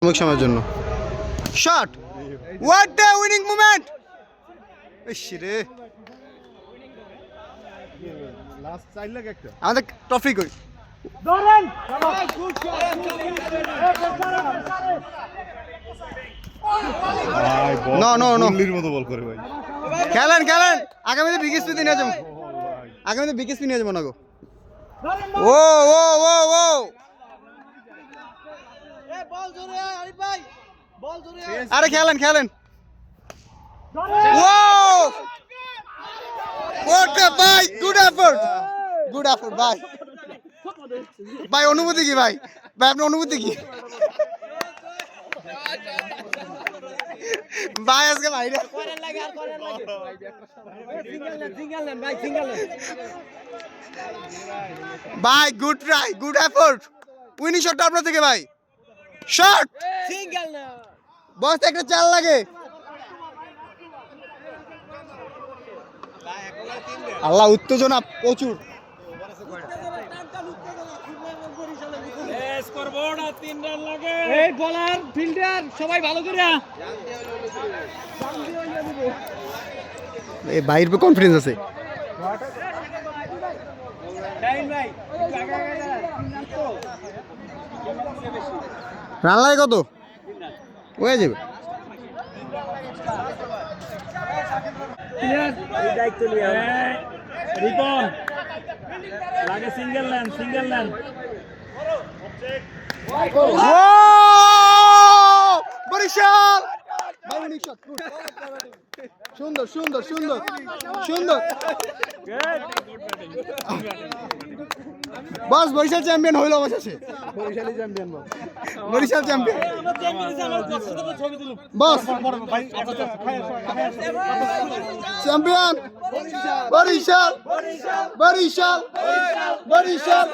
সাময়িক সময়ের জন্য shot what the winning moment রে লাস্ট 4 লাখ একটা আমাদের ট্রফি কই ধরেন ভাই বল নো নো নো গুল্লির মতো বল করে ভাই খেলেন খেলেন আগামীতে বিগ স্পিন নিয়ে যাবো আগামীতে বিগ স্পিন নিয়ে যাবো না গো ও ও ও ও বল জোরে আরিফ ভাই বল জোরে আরে খেলেন খেলেন ও ওকে ভাই গুড এফোর্ট ভাই ভাই অনুভূতি কি ভাই ভাই আপনার অনুভূতি কি ভাই আজকে ভাই করেন লাগে আর করেন লাগে সিঙ্গেল নেন ভাই সিঙ্গেল নেন ভাই good try good effort winning শটটা আপনার থেকে ভাই শট সিঙ্গেল না বস একটা চাল লাগে আল্লাহ উত্তেজনা প্রচুর এই বলার ফিল্ডার সবাই ভালো করে এই বাইরের কনফিডেন্স আছে রান লাগে কত হয়ে যাবে দায়িত্ব নিয়ে রিপন লাগে সিঙ্গেল নেন বরিশাল সুন্দর সুন্দর সুন্দর সুন্দর বস বরিশাল চ্যাম্পিয়ন হইল অবশেষে বরিশালই চ্যাম্পিয়ন বরিশাল চ্যাম্পিয়ন বস চ্যাম্পিয়ন বরিশাল বরিশাল বরিশাল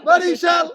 বরিশাল বরিশাল